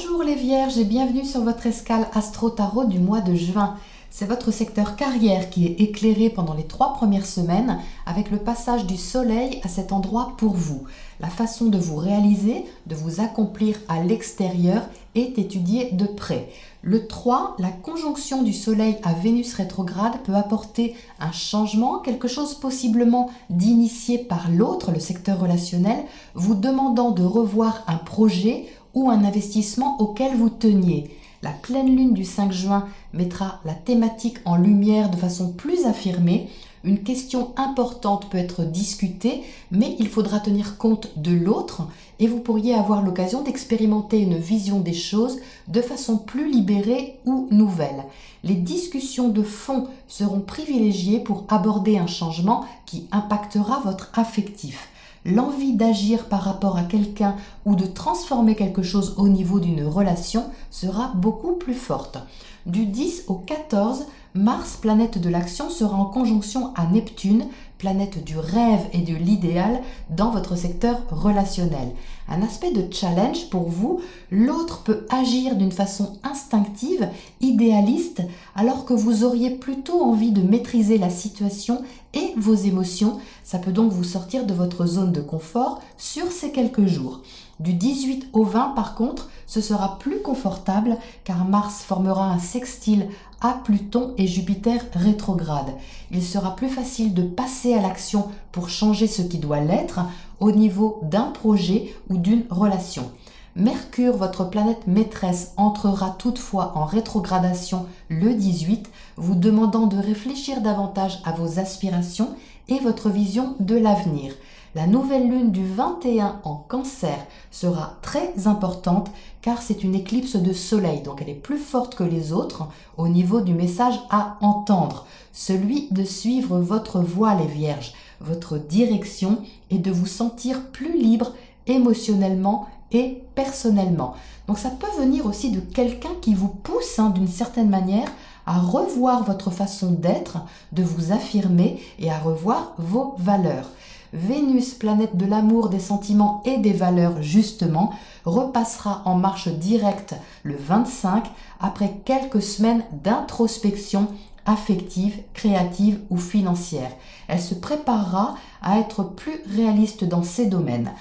Bonjour les Vierges et bienvenue sur votre escale Astro Tarot du mois de juin. C'est votre secteur carrière qui est éclairé pendant les 3 premières semaines avec le passage du soleil à cet endroit pour vous. La façon de vous réaliser, de vous accomplir à l'extérieur est étudiée de près. Le 3, la conjonction du soleil à Vénus rétrograde peut apporter un changement, quelque chose possiblement d'initié par l'autre, le secteur relationnel, vous demandant de revoir un projet ou un investissement auquel vous teniez. La pleine lune du 5 juin mettra la thématique en lumière de façon plus affirmée. Une question importante peut être discutée, mais il faudra tenir compte de l'autre et vous pourriez avoir l'occasion d'expérimenter une vision des choses de façon plus libérée ou nouvelle. Les discussions de fond seront privilégiées pour aborder un changement qui impactera votre affectif. L'envie d'agir par rapport à quelqu'un ou de transformer quelque chose au niveau d'une relation sera beaucoup plus forte. Du 10 au 14, Mars, planète de l'action, sera en conjonction à Neptune, planète du rêve et de l'idéal dans votre secteur relationnel. Un aspect de challenge pour vous, l'autre peut agir d'une façon instinctive, idéaliste, alors que vous auriez plutôt envie de maîtriser la situation et vos émotions. Ça peut donc vous sortir de votre zone de confort sur ces quelques jours. Du 18 au 20, par contre, ce sera plus confortable car Mars formera un sextile à Pluton et Jupiter rétrograde. Il sera plus facile de passer à l'action pour changer ce qui doit l'être au niveau d'un projet ou d'une relation. Mercure, votre planète maîtresse, entrera toutefois en rétrogradation le 18, vous demandant de réfléchir davantage à vos aspirations et votre vision de l'avenir. La nouvelle lune du 21 en Cancer sera très importante car c'est une éclipse de soleil, donc elle est plus forte que les autres au niveau du message à entendre, celui de suivre votre voie les Vierges, votre direction et de vous sentir plus libre émotionnellement et personnellement. Donc ça peut venir aussi de quelqu'un qui vous pousse d'une certaine manière à revoir votre façon d'être, de vous affirmer et à revoir vos valeurs. Vénus, planète de l'amour, des sentiments et des valeurs justement, repassera en marche directe le 25 après quelques semaines d'introspection affective, créative ou financière. Elle se préparera à être plus réaliste dans ces domaines.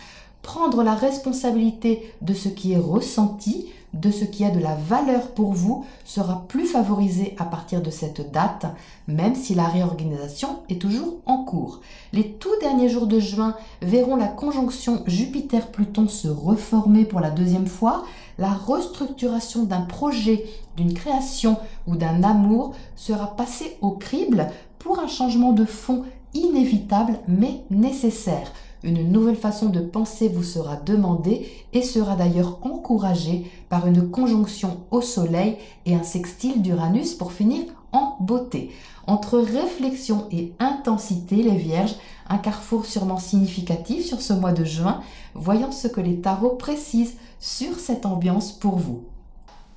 Prendre la responsabilité de ce qui est ressenti, de ce qui a de la valeur pour vous, sera plus favorisé à partir de cette date, même si la réorganisation est toujours en cours. Les tout derniers jours de juin verront la conjonction Jupiter-Pluton se reformer pour la deuxième fois. La restructuration d'un projet, d'une création ou d'un amour sera passée au crible pour un changement de fond inévitable mais nécessaire. Une nouvelle façon de penser vous sera demandée et sera d'ailleurs encouragée par une conjonction au soleil et un sextile d'Uranus pour finir en beauté. Entre réflexion et intensité, les Vierges, un carrefour sûrement significatif sur ce mois de juin. Voyons ce que les tarots précisent sur cette ambiance pour vous.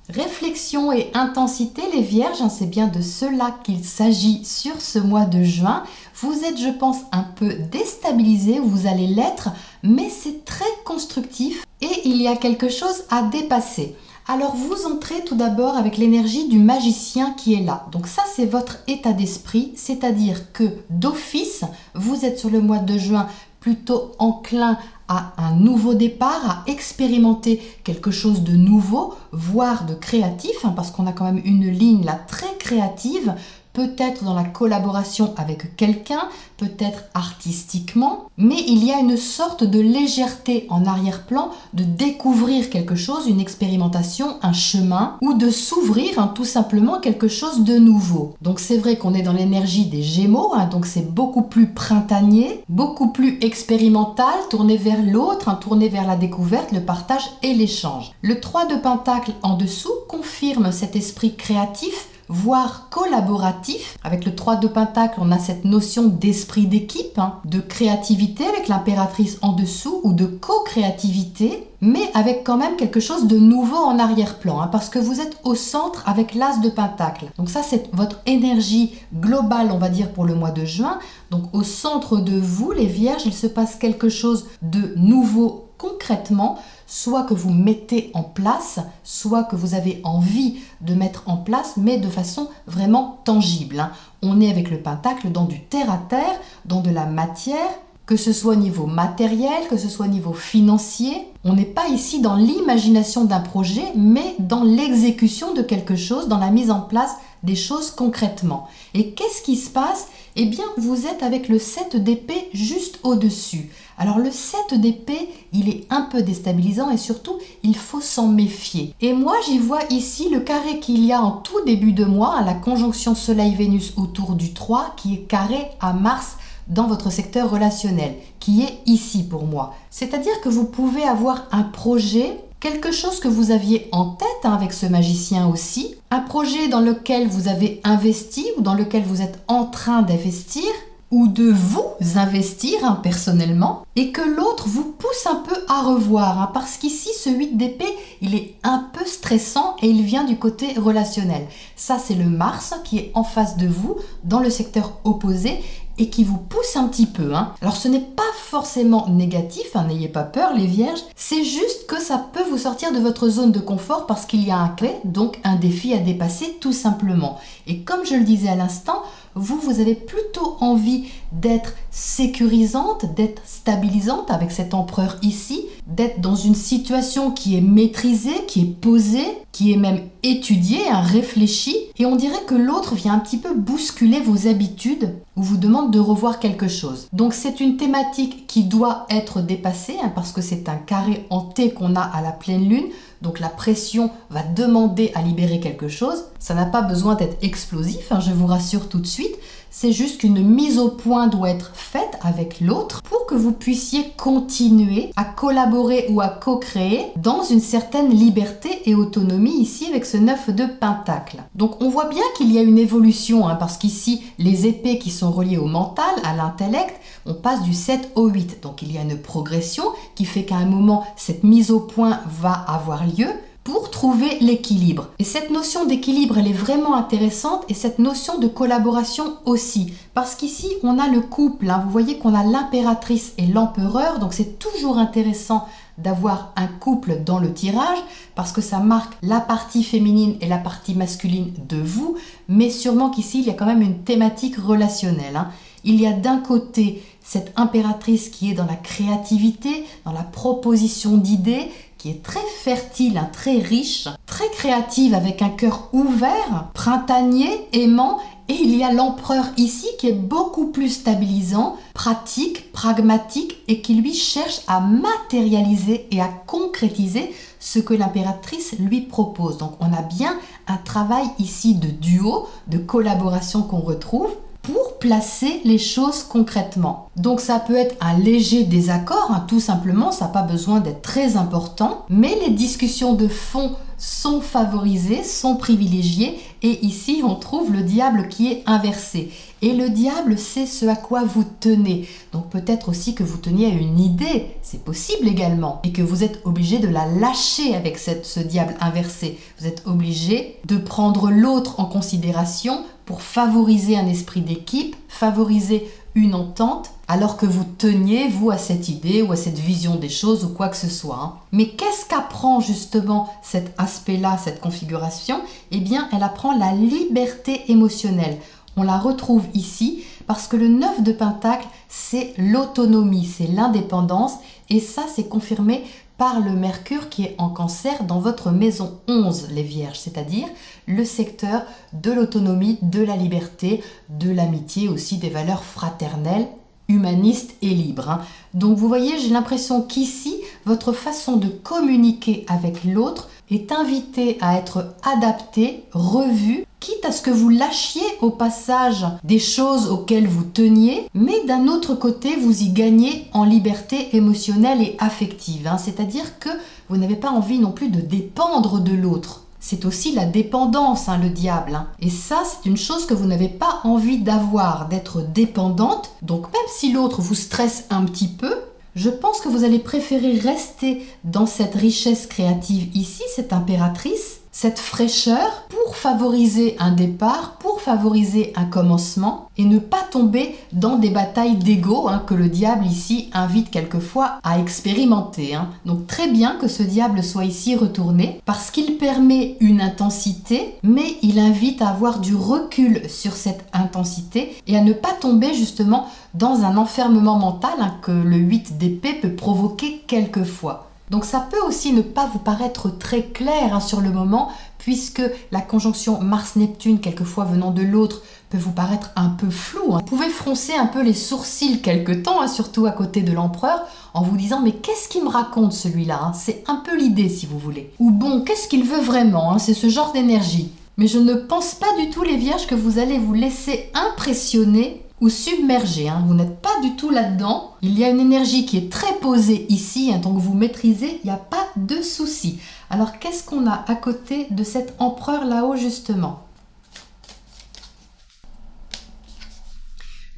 Réflexion et intensité, les Vierges, c'est bien de cela qu'il s'agit sur ce mois de juin. Vous êtes, je pense, un peu déstabilisé, vous allez l'être, mais c'est très constructif et il y a quelque chose à dépasser. Alors vous entrez tout d'abord avec l'énergie du magicien qui est là. Donc ça, c'est votre état d'esprit, c'est-à-dire que d'office, vous êtes sur le mois de juin plutôt enclin à un nouveau départ, à expérimenter quelque chose de nouveau, voire de créatif, parce qu'on a quand même une ligne là très créative, peut-être dans la collaboration avec quelqu'un, peut-être artistiquement, mais il y a une sorte de légèreté en arrière-plan de découvrir quelque chose, une expérimentation, un chemin, ou de s'ouvrir tout simplement quelque chose de nouveau. Donc c'est vrai qu'on est dans l'énergie des Gémeaux, donc c'est beaucoup plus printanier, beaucoup plus expérimental, tourné vers l'autre, tourné vers la découverte, le partage et l'échange. Le 3 de Pentacle en dessous confirme cet esprit créatif, voire collaboratif. Avec le 3 de Pentacle, on a cette notion d'esprit d'équipe, de créativité avec l'impératrice en dessous ou de co-créativité, mais avec quand même quelque chose de nouveau en arrière-plan, parce que vous êtes au centre avec l'As de Pentacle. Donc ça, c'est votre énergie globale, on va dire, pour le mois de juin. Donc au centre de vous, les Vierges, il se passe quelque chose de nouveau concrètement, soit que vous mettez en place, soit que vous avez envie de mettre en place, mais de façon vraiment tangible. On est avec le pentacle dans du terre-à-terre, dans de la matière, que ce soit au niveau matériel, que ce soit au niveau financier. On n'est pas ici dans l'imagination d'un projet, mais dans l'exécution de quelque chose, dans la mise en place des choses concrètement. Et qu'est-ce qui se passe? Eh bien, vous êtes avec le 7 d'épée juste au-dessus. Alors le 7 d'épée, il est un peu déstabilisant et surtout, il faut s'en méfier. Et moi, j'y vois ici le carré qu'il y a en tout début de mois, à la conjonction Soleil-Vénus autour du 3, qui est carré à Mars dans votre secteur relationnel, qui est ici pour moi. C'est-à-dire que vous pouvez avoir un projet, quelque chose que vous aviez en tête avec ce magicien aussi, un projet dans lequel vous avez investi ou dans lequel vous êtes en train d'investir, ou de vous investir personnellement, et que l'autre vous pousse un peu à revoir, parce qu'ici ce 8 d'épée, il est un peu stressant et il vient du côté relationnel. Ça, c'est le Mars qui est en face de vous, dans le secteur opposé, et qui vous pousse un petit peu. Alors ce n'est pas forcément négatif, n'ayez pas peur les vierges, c'est juste que ça peut vous sortir de votre zone de confort parce qu'il y a un clé, donc un défi à dépasser tout simplement. Et comme je le disais à l'instant, vous avez plutôt envie d'être sécurisante, d'être stabilisante avec cet empereur ici, d'être dans une situation qui est maîtrisée, qui est posée, qui est même étudiée, réfléchie. Et on dirait que l'autre vient un petit peu bousculer vos habitudes ou vous demande de revoir quelque chose. Donc c'est une thématique qui doit être dépassée parce que c'est un carré en T qu'on a à la pleine lune. Donc la pression va demander à libérer quelque chose. Ça n'a pas besoin d'être explosif, je vous rassure tout de suite. C'est juste qu'une mise au point doit être faite avec l'autre pour que vous puissiez continuer à collaborer ou à co-créer dans une certaine liberté et autonomie ici avec ce 9 de pentacle. Donc on voit bien qu'il y a une évolution parce qu'ici les épées qui sont reliées au mental, à l'intellect, on passe du 7 au 8. Donc il y a une progression qui fait qu'à un moment cette mise au point va avoir lieu pour trouver l'équilibre. Et cette notion d'équilibre, elle est vraiment intéressante et cette notion de collaboration aussi. Parce qu'ici, on a le couple. Vous voyez qu'on a l'impératrice et l'empereur. Donc c'est toujours intéressant d'avoir un couple dans le tirage parce que ça marque la partie féminine et la partie masculine de vous. Mais sûrement qu'ici, il y a quand même une thématique relationnelle. Il y a d'un côté cette impératrice qui est dans la créativité, dans la proposition d'idées, qui est très fertile, très riche, très créative avec un cœur ouvert, printanier, aimant. Et il y a l'empereur ici qui est beaucoup plus stabilisant, pratique, pragmatique et qui lui cherche à matérialiser et à concrétiser ce que l'impératrice lui propose. Donc on a bien un travail ici de duo, de collaboration qu'on retrouve pour placer les choses concrètement. Donc ça peut être un léger désaccord, tout simplement, ça n'a pas besoin d'être très important, mais les discussions de fond sont favorisées, sont privilégiées, et ici on trouve le diable qui est inversé. Et le diable, c'est ce à quoi vous tenez. Donc peut-être aussi que vous teniez à une idée, c'est possible également, et que vous êtes obligé de la lâcher avec ce diable inversé. Vous êtes obligé de prendre l'autre en considération pour favoriser un esprit d'équipe, favoriser une entente, alors que vous teniez, vous, à cette idée ou à cette vision des choses ou quoi que ce soit. Mais qu'est-ce qu'apprend justement cet aspect-là, cette configuration? Eh bien, elle apprend la liberté émotionnelle. On la retrouve ici parce que le 9 de pentacle, c'est l'autonomie, c'est l'indépendance et ça, c'est confirmé par le Mercure qui est en Cancer dans votre maison 11, les Vierges, c'est-à-dire le secteur de l'autonomie, de la liberté, de l'amitié, aussi des valeurs fraternelles, humanistes et libres. Donc vous voyez, j'ai l'impression qu'ici, votre façon de communiquer avec l'autre est invitée à être adaptée, revue, quitte à ce que vous lâchiez au passage des choses auxquelles vous teniez, mais d'un autre côté, vous y gagnez en liberté émotionnelle et affective. C'est-à-dire que vous n'avez pas envie non plus de dépendre de l'autre. C'est aussi la dépendance, le diable. Et ça, c'est une chose que vous n'avez pas envie d'avoir, d'être dépendante. Donc même si l'autre vous stresse un petit peu, je pense que vous allez préférer rester dans cette richesse créative ici, cette impératrice, cette fraîcheur pour favoriser un départ, pour favoriser un commencement et ne pas tomber dans des batailles d'ego que le diable ici invite quelquefois à expérimenter. Donc très bien que ce diable soit ici retourné parce qu'il permet une intensité, mais il invite à avoir du recul sur cette intensité et à ne pas tomber justement dans un enfermement mental que le 8 d'épée peut provoquer quelquefois. Donc ça peut aussi ne pas vous paraître très clair sur le moment, puisque la conjonction Mars-Neptune, quelquefois venant de l'autre, peut vous paraître un peu floue. Vous pouvez froncer un peu les sourcils quelque temps, surtout à côté de l'empereur, en vous disant « mais qu'est-ce qu'il me raconte celui-là » C'est un peu l'idée si vous voulez. Ou bon, qu'est-ce qu'il veut vraiment, c'est ce genre d'énergie. Mais je ne pense pas du tout les vierges que vous allez vous laisser impressionner ou submerger, vous n'êtes pas du tout là-dedans. Il y a une énergie qui est très posée ici, donc vous maîtrisez, il n'y a pas de souci. Alors qu'est-ce qu'on a à côté de cet empereur là-haut justement?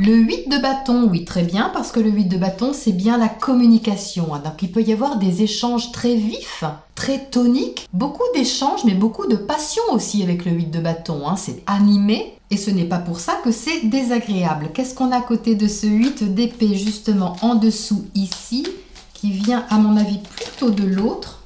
Le 8 de bâton, oui très bien, parce que le 8 de bâton c'est bien la communication, donc il peut y avoir des échanges très vifs, très toniques, beaucoup d'échanges mais beaucoup de passion aussi avec le 8 de bâton, c'est animé. Et ce n'est pas pour ça que c'est désagréable. Qu'est-ce qu'on a à côté de ce 8 d'épée, justement en dessous ici, qui vient à mon avis plutôt de l'autre?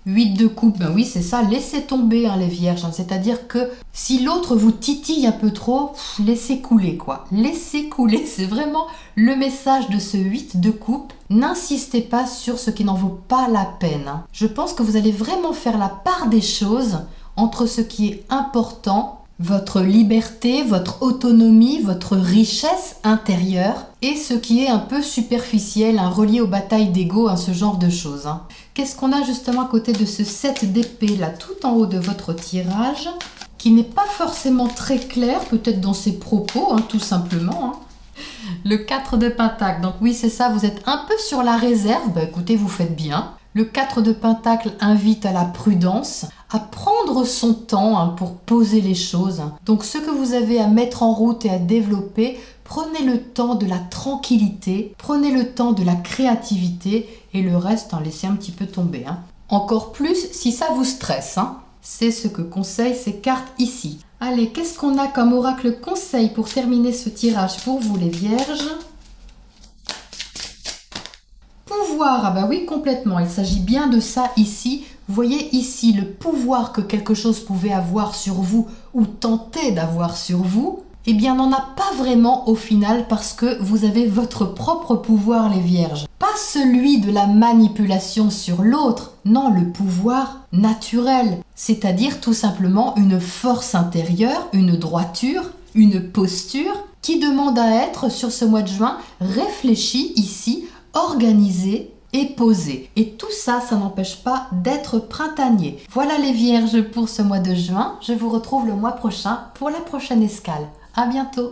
8 de coupe, ben oui c'est ça, laissez tomber les vierges. C'est-à-dire que si l'autre vous titille un peu trop, laissez couler quoi. Laissez couler, c'est vraiment le message de ce 8 de coupe. N'insistez pas sur ce qui n'en vaut pas la peine. Je pense que vous allez vraiment faire la part des choses entre ce qui est important, votre liberté, votre autonomie, votre richesse intérieure et ce qui est un peu superficiel, relié aux batailles d'ego, ce genre de choses. Qu'est-ce qu'on a justement à côté de ce 7 d'épée là, tout en haut de votre tirage, qui n'est pas forcément très clair, peut-être dans ses propos, tout simplement. Le 4 de pentacle, donc oui c'est ça, vous êtes un peu sur la réserve, écoutez vous faites bien. Le 4 de pentacle invite à la prudence, à prendre son temps pour poser les choses. Donc ce que vous avez à mettre en route et à développer, prenez le temps de la tranquillité, prenez le temps de la créativité et le reste, laissez un petit peu tomber. Encore plus si ça vous stresse. C'est ce que conseillent ces cartes ici. Allez, qu'est-ce qu'on a comme oracle conseil pour terminer ce tirage pour vous les vierges? Pouvoir, bah oui complètement, il s'agit bien de ça ici. Vous voyez ici le pouvoir que quelque chose pouvait avoir sur vous ou tenter d'avoir sur vous, eh bien n'en a pas vraiment au final parce que vous avez votre propre pouvoir les vierges. Pas celui de la manipulation sur l'autre, non le pouvoir naturel, c'est-à-dire tout simplement une force intérieure, une droiture, une posture qui demande à être sur ce mois de juin réfléchie ici, organisé et posé. Et tout ça, ça n'empêche pas d'être printanier. Voilà les vierges pour ce mois de juin. Je vous retrouve le mois prochain pour la prochaine escale. À bientôt!